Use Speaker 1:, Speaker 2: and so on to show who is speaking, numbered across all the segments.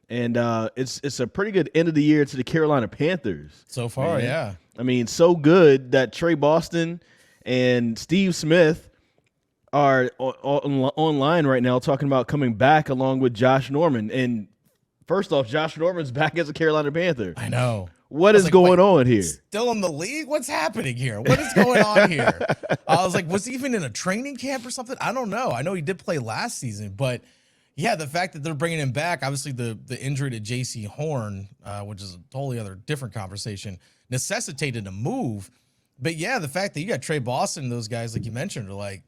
Speaker 1: And it's a pretty good end of the year to the Carolina Panthers.
Speaker 2: So far,
Speaker 1: man.
Speaker 2: yeah.
Speaker 1: I mean, so good that Trey Boston and Steve Smith are online right now talking about coming back along with Josh Norman. And first off, Josh Norman's back as a Carolina Panther.
Speaker 2: I know.
Speaker 1: What is going on here?
Speaker 2: Still in the league? What's happening here? What is going on here? I was like, was he even in a training camp or something? I don't know. I know he did play last season, but yeah, the fact that they're bringing him back, obviously the injury to J.C. Horn, which is a totally other different conversation, necessitated a move. But yeah, the fact that you got Trey Boston and those guys, like you mentioned, are like,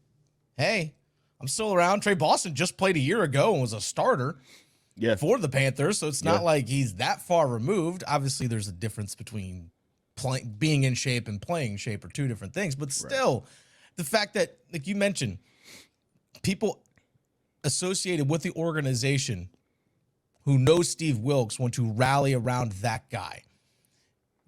Speaker 2: hey, I'm still around. Trey Boston just played a year ago and was a starter for the Panthers, so it's not like he's that far removed. Obviously, there's a difference between being in shape and playing shape are two different things. But still, the fact that, like you mentioned, people associated with the organization who know Steve Wilks want to rally around that guy.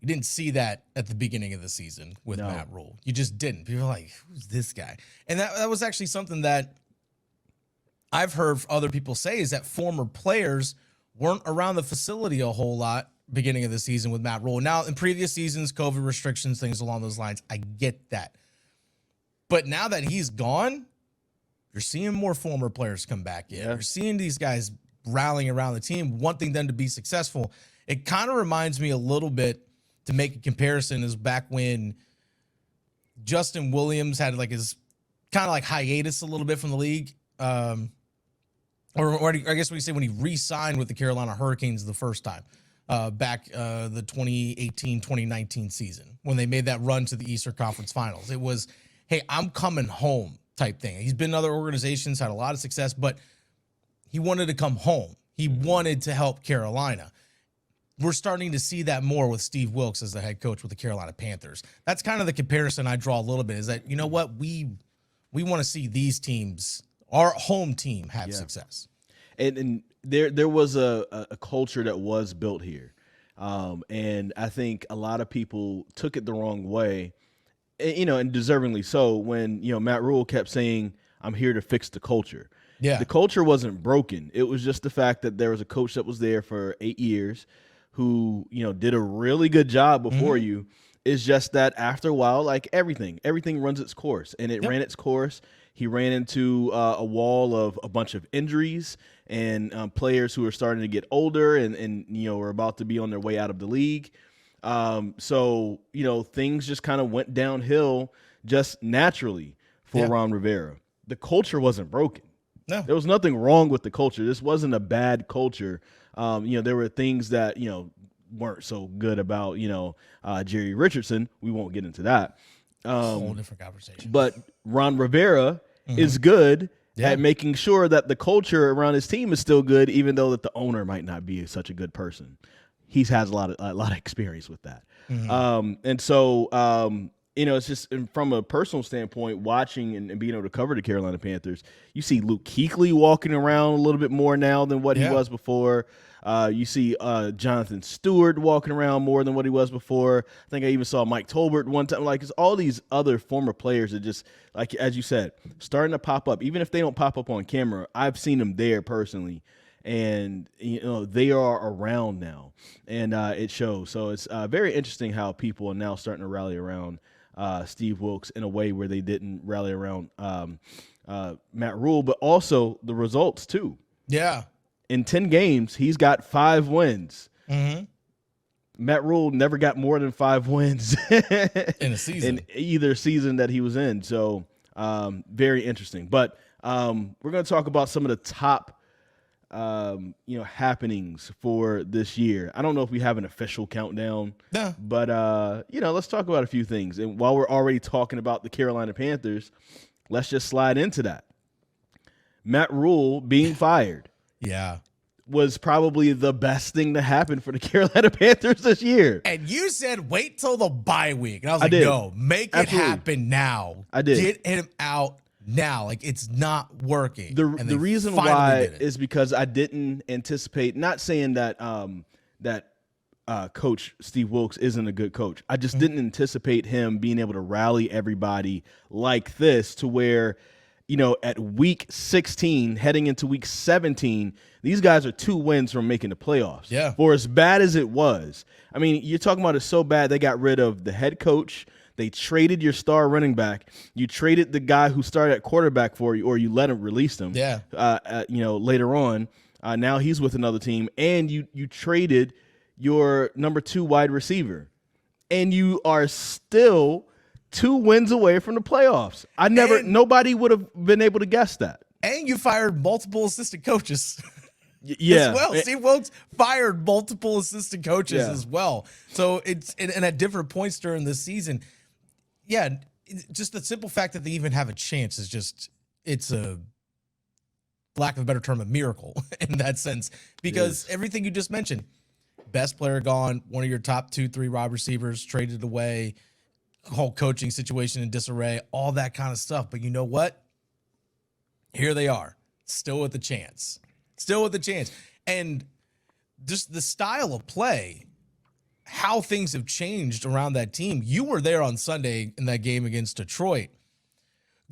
Speaker 2: You didn't see that at the beginning of the season with Matt Rule. You just didn't. People are like, who's this guy? And that was actually something that I've heard other people say, is that former players weren't around the facility a whole lot beginning of the season with Matt Rule. Now, in previous seasons, COVID restrictions, things along those lines, I get that. But now that he's gone, you're seeing more former players come back in. You're seeing these guys rallying around the team, wanting them to be successful. It kind of reminds me a little bit, to make a comparison, is back when Justin Williams had like his kind of like hiatus a little bit from the league. Or I guess we say when he re-signed with the Carolina Hurricanes the first time, back the 2018-2019 season, when they made that run to the Eastern Conference Finals. It was, hey, I'm coming home type thing. He's been in other organizations, had a lot of success, but he wanted to come home. He wanted to help Carolina. We're starting to see that more with Steve Wilks as the head coach with the Carolina Panthers. That's kind of the comparison I draw a little bit, is that, you know what, we want to see these teams, our home team, have success.
Speaker 1: And there was a culture that was built here. And I think a lot of people took it the wrong way, and deservingly so, when, Matt Rule kept saying, I'm here to fix the culture. Yeah. The culture wasn't broken. It was just the fact that there was a coach that was there for 8 years who, did a really good job before you. It's just that after a while, like everything runs its course, and it ran its course. He ran into a wall of a bunch of injuries and players who are starting to get older and were about to be on their way out of the league. So, things just kind of went downhill just naturally for Ron Rivera. The culture wasn't broken. No. There was nothing wrong with the culture. This wasn't a bad culture. There were things that, weren't so good about, Jerry Richardson. We won't get into that.
Speaker 2: Whole different conversation.
Speaker 1: But Ron Rivera is good at making sure that the culture around his team is still good, even though that the owner might not be such a good person. He has a lot of experience with that. And so, it's just from a personal standpoint, watching and being able to cover the Carolina Panthers, you see Luke Kuechly walking around a little bit more now than what he was before. You see Jonathan Stewart walking around more than what he was before. I think I even saw Mike Tolbert one time. Like, it's all these other former players that just, like, as you said, starting to pop up. Even if they don't pop up on camera, I've seen them there personally. And, they are around now. And it shows. So it's very interesting how people are now starting to rally around Steve Wilks in a way where they didn't rally around Matt Rule, but also the results too. Yeah. In 10 games, he's got 5 wins. Matt Rule never got more than 5 wins
Speaker 2: in a season,
Speaker 1: in either season that he was in. So very interesting. But we're going to talk about some of the top happenings for this year. I don't know if we have an official countdown, but let's talk about a few things. And while we're already talking about the Carolina Panthers, let's just slide into that. Matt Rule being fired. Was probably the best thing to happen for the Carolina Panthers this year.
Speaker 2: And you said, wait till the bye week. And I was like, no, make it happen now.
Speaker 1: I did.
Speaker 2: Get him out now. Like, it's not working.
Speaker 1: The reason why is because I didn't anticipate, not saying that Coach Steve Wilks isn't a good coach. I just didn't anticipate him being able to rally everybody like this, to where, at week 16, heading into week 17, these guys are 2 wins from making the playoffs.
Speaker 2: Yeah.
Speaker 1: For as bad as it was. I mean, you're talking about it so bad they got rid of the head coach. They traded your star running back. You traded the guy who started at quarterback for you, or you let him release him.
Speaker 2: Yeah.
Speaker 1: Later on. Now he's with another team, and you traded your number 2 wide receiver, and you are still 2 wins away from the playoffs. Nobody would have been able to guess that.
Speaker 2: And you fired multiple assistant coaches.
Speaker 1: Yeah.
Speaker 2: As well. Steve Wilks fired multiple assistant coaches as well. So it's and at different points during the season. Yeah, just the simple fact that they even have a chance is just, it's a, lack of a better term, a miracle in that sense, because everything you just mentioned, best player gone, one of your top 2-3 wide receivers traded away, whole coaching situation in disarray, all that kind of stuff. But you know what? Here they are, still with a chance. And just the style of play, how things have changed around that team. You were there on Sunday in that game against Detroit.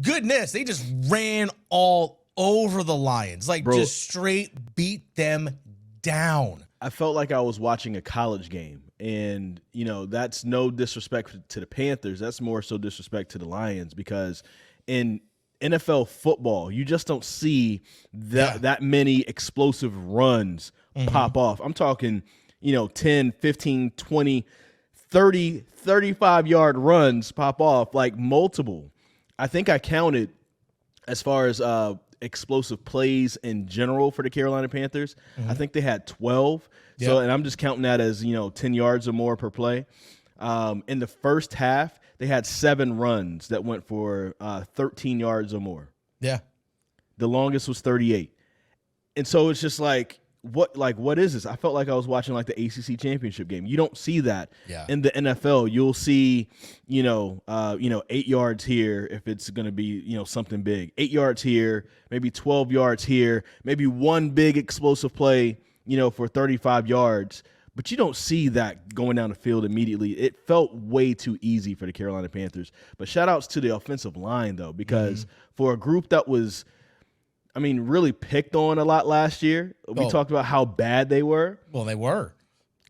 Speaker 2: Goodness, they just ran all over the Lions, just straight beat them down.
Speaker 1: I felt like I was watching a college game, and that's no disrespect to the Panthers. That's more so disrespect to the Lions, because in NFL football, you just don't see that many explosive runs pop off. I'm talking, 10, 15, 20, 30, 35-yard runs pop off, like multiple. I think I counted as far as explosive plays in general for the Carolina Panthers. I think they had 12. So, and I'm just counting that as, 10 yards or more per play. In the first half, they had 7 runs that went for 13 yards or more.
Speaker 2: Yeah.
Speaker 1: The longest was 38. And so it's just what is this? I felt like I was watching the ACC championship game. You don't see that in the NFL. You'll see, 8 yards here if it's going to be, something big. 8 yards here, maybe 12 yards here, maybe one big explosive play, for 35 yards. But you don't see that going down the field immediately. It felt way too easy for the Carolina Panthers. But shout outs to the offensive line, though, because for a group that was, really picked on a lot last year. We talked about how bad they were.
Speaker 2: Well, they were.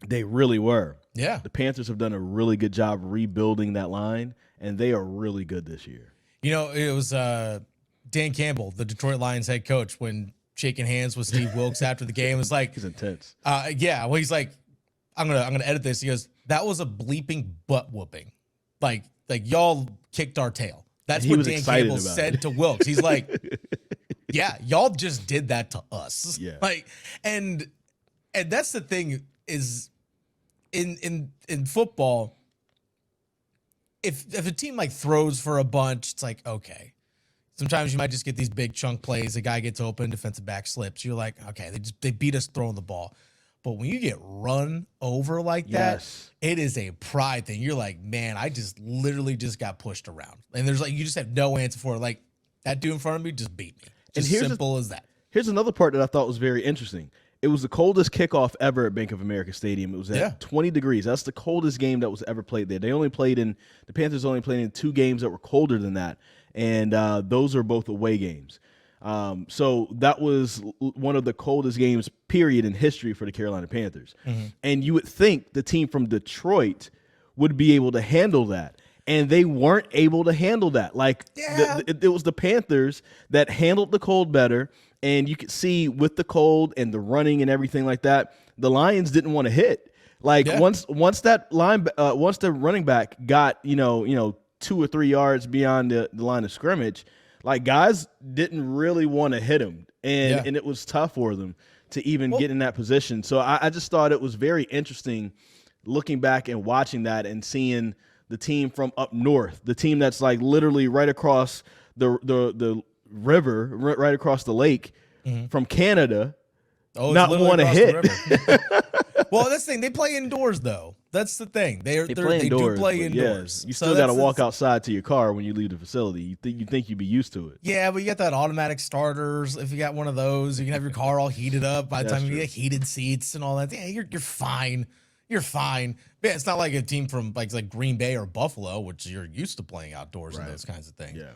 Speaker 1: They really were.
Speaker 2: Yeah.
Speaker 1: The Panthers have done a really good job rebuilding that line, and they are really good this year.
Speaker 2: It was Dan Campbell, the Detroit Lions head coach, when shaking hands with Steve Wilks after the game. It was like,
Speaker 1: he's intense.
Speaker 2: Well, he's like, I'm gonna edit this. He goes, that was a bleeping butt whooping. Like y'all kicked our tail. That's what Dan Campbell said to Wilks. He's like, yeah, y'all just did that to us.
Speaker 1: Yeah.
Speaker 2: And that's the thing is in football, if a team throws for a bunch, it's like, okay. Sometimes you might just get these big chunk plays. A guy gets open, defensive back slips. You're like, okay, they beat us throwing the ball. But when you get run over like that, it is a pride thing. You're like, man, I just literally just got pushed around. And there's you just have no answer for it. That dude in front of me just beat me. Just simple as that.
Speaker 1: Here's another part that I thought was very interesting. It was the coldest kickoff ever at Bank of America Stadium. It was at 20 degrees. That's the coldest game that was ever played there. The Panthers only played in 2 games that were colder than that. And those are both away games. So that was one of the coldest games, period, in history for the Carolina Panthers. And you would think the team from Detroit would be able to handle that. And they weren't able to handle that. It was the Panthers that handled the cold better. And you could see with the cold and the running and everything like that, the Lions didn't want to hit. Once the running back got 2 or 3 yards beyond the line of scrimmage, guys didn't really want to hit him, and it was tough for them to even get in that position. So I just thought it was very interesting looking back and watching that and seeing the team from up north, the team that's literally right across the river, right across the lake from Canada, not want to hit.
Speaker 2: Well, that's the thing. They play indoors, though. That's the thing. They do play indoors.
Speaker 1: Yes, you still got to walk outside to your car when you leave the facility. You think you'd be used to it.
Speaker 2: Yeah, but you got that automatic starters. If you got one of those, you can have your car all heated up. By the time you get heated seats and all that, yeah, you're fine. You're fine. But yeah, it's not like a team from like Green Bay or Buffalo, which you're used to playing outdoors and those kinds of things.
Speaker 1: Yeah.